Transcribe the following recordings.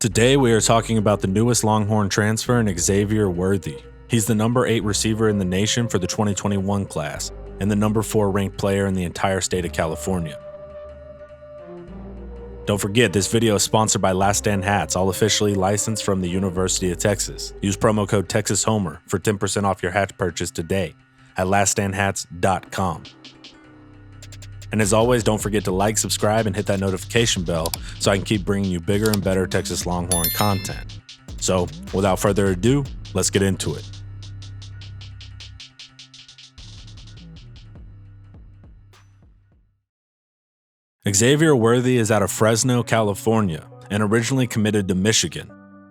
Today we are talking about the newest Longhorn transfer in Xavier Worthy. He's the number 8 receiver in the nation for the 2021 class and the number 4 ranked player in the entire state of California. Don't forget, this video is sponsored by Last Stand Hats, all officially licensed from the University of Texas. Use promo code TexasHomer for 10% off your hat purchase today at laststandhats.com. And as always, don't forget to like, subscribe, and hit that notification bell so I can keep bringing you bigger and better Texas Longhorn content. So, without further ado, let's get into it. Xavier Worthy is out of Fresno, California, and originally committed to Michigan.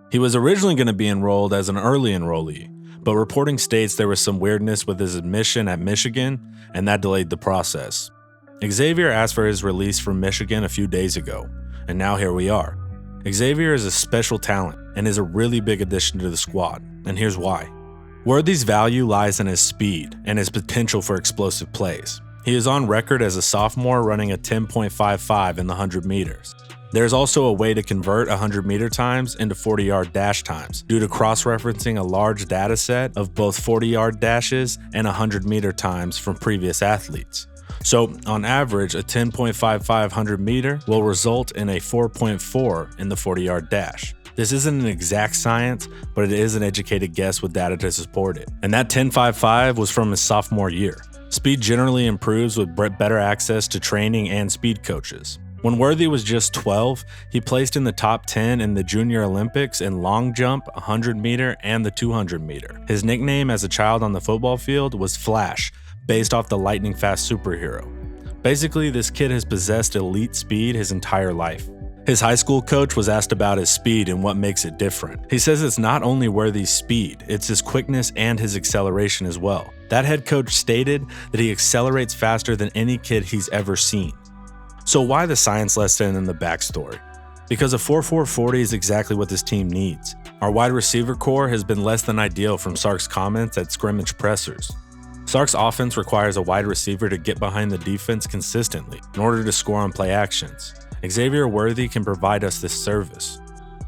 He was originally going to be enrolled as an early enrollee, but reporting states there was some weirdness with his admission at Michigan, and that delayed the process. Xavier asked for his release from Michigan a few days ago, and now here we are. Xavier is a special talent and is a really big addition to the squad, and here's why. Worthy's value lies in his speed and his potential for explosive plays. He is on record as a sophomore running a 10.55 in the 100 meters. There's also a way to convert 100 meter times into 40-yard dash times due to cross-referencing a large data set of both 40-yard dashes and 100 meter times from previous athletes. So, on average, a 10.55 100 meter will result in a 4.4 in the 40-yard dash. This isn't an exact science, but it is an educated guess with data to support it. And that 10.55 was from his sophomore year. Speed generally improves with better access to training and speed coaches. When Worthy was just 12, he placed in the top 10 in the Junior Olympics in long jump, 100 meter, and the 200 meter. His nickname as a child on the football field was Flash, based off the lightning fast superhero. Basically, this kid has possessed elite speed his entire life. His high school coach was asked about his speed and what makes it different. He says it's not only Worthy's speed, it's his quickness and his acceleration as well. That head coach stated that he accelerates faster than any kid he's ever seen. So why the science lesson and the backstory? Because a 4.4 40 is exactly what this team needs. Our wide receiver core has been less than ideal from Sark's comments at scrimmage pressers. Sark's offense requires a wide receiver to get behind the defense consistently in order to score on play actions. Xavier Worthy can provide us this service.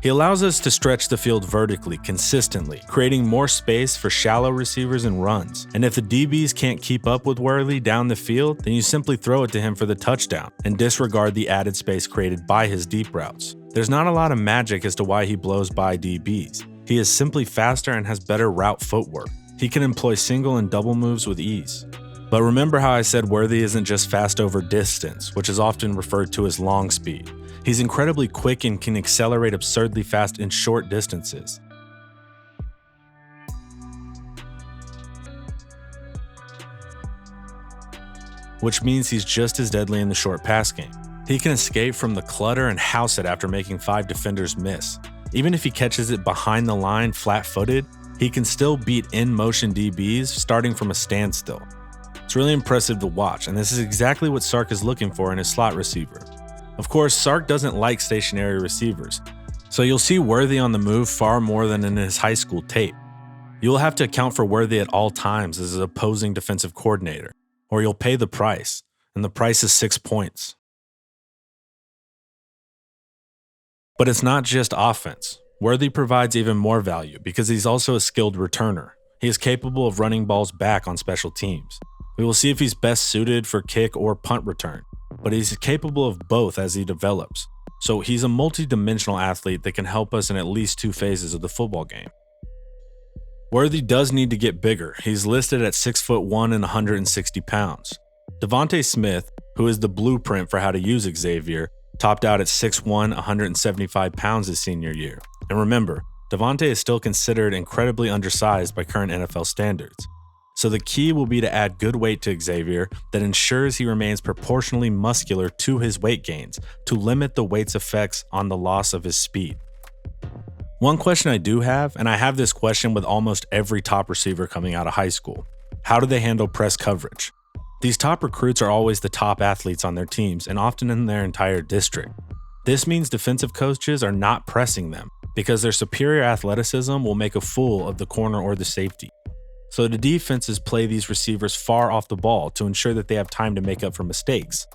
He allows us to stretch the field vertically, consistently, creating more space for shallow receivers and runs. And if the DBs can't keep up with Worthy down the field, then you simply throw it to him for the touchdown and disregard the added space created by his deep routes. There's not a lot of magic as to why he blows by DBs. He is simply faster and has better route footwork. He can employ single and double moves with ease. But remember how I said Worthy isn't just fast over distance, which is often referred to as long speed. He's incredibly quick and can accelerate absurdly fast in short distances. Which means he's just as deadly in the short pass game. He can escape from the clutter and house it after making 5 defenders miss. Even if he catches it behind the line flat-footed, he can still beat in-motion DBs starting from a standstill. It's really impressive to watch, and this is exactly what Sark is looking for in his slot receiver. Of course, Sark doesn't like stationary receivers, so you'll see Worthy on the move far more than in his high school tape. You'll have to account for Worthy at all times as an opposing defensive coordinator, or you'll pay the price, and the price is 6 points. But it's not just offense. Worthy provides even more value because he's also a skilled returner. He is capable of running balls back on special teams. We will see if he's best suited for kick or punt return, but he's capable of both as he develops. So he's a multi-dimensional athlete that can help us in at least 2 phases of the football game. Worthy does need to get bigger. He's listed at 6'1" and 160 pounds. Devontae Smith, who is the blueprint for how to use Xavier, topped out at 6'1", 175 pounds his senior year. And remember, Devontae is still considered incredibly undersized by current NFL standards. So the key will be to add good weight to Xavier that ensures he remains proportionally muscular to his weight gains to limit the weight's effects on the loss of his speed. One question I do have, and I have this question with almost every top receiver coming out of high school: how do they handle press coverage? These top recruits are always the top athletes on their teams and often in their entire district. This means defensive coaches are not pressing them because their superior athleticism will make a fool of the corner or the safety. So the defenses play these receivers far off the ball to ensure that they have time to make up for mistakes.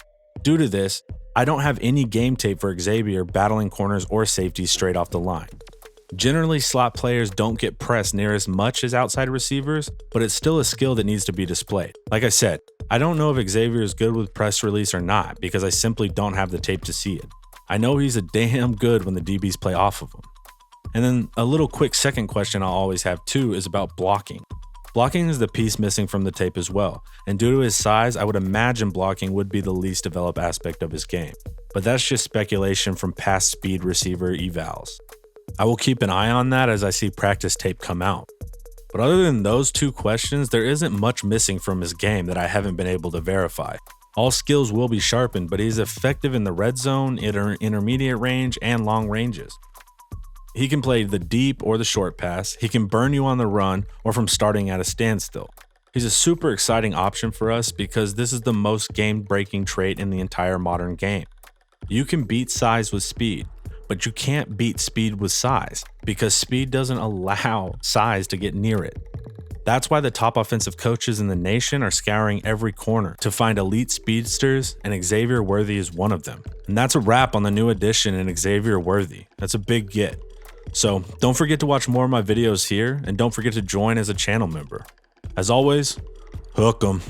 Due to this, I don't have any game tape for Xavier battling corners or safeties straight off the line. Generally, slot players don't get pressed near as much as outside receivers, but it's still a skill that needs to be displayed. Like I said, I don't know if Xavier is good with press release or not because I simply don't have the tape to see it. I know he's a damn good when the DBs play off of him. And then a little quick second question I'll always have too is about blocking. Blocking is the piece missing from the tape as well, and due to his size, I would imagine blocking would be the least developed aspect of his game. But that's just speculation from past speed receiver evals. I will keep an eye on that as I see practice tape come out. But other than those two questions, there isn't much missing from his game that I haven't been able to verify. All skills will be sharpened, but he's effective in the red zone, intermediate range, and long ranges. He can play the deep or the short pass, he can burn you on the run, or from starting at a standstill. He's a super exciting option for us because this is the most game-breaking trait in the entire modern game. You can beat size with speed, but you can't beat speed with size because speed doesn't allow size to get near it. That's why the top offensive coaches in the nation are scouring every corner to find elite speedsters, and Xavier Worthy is one of them. And that's a wrap on the new addition in Xavier Worthy. That's a big get. So don't forget to watch more of my videos here, and don't forget to join as a channel member. As always, hook 'em.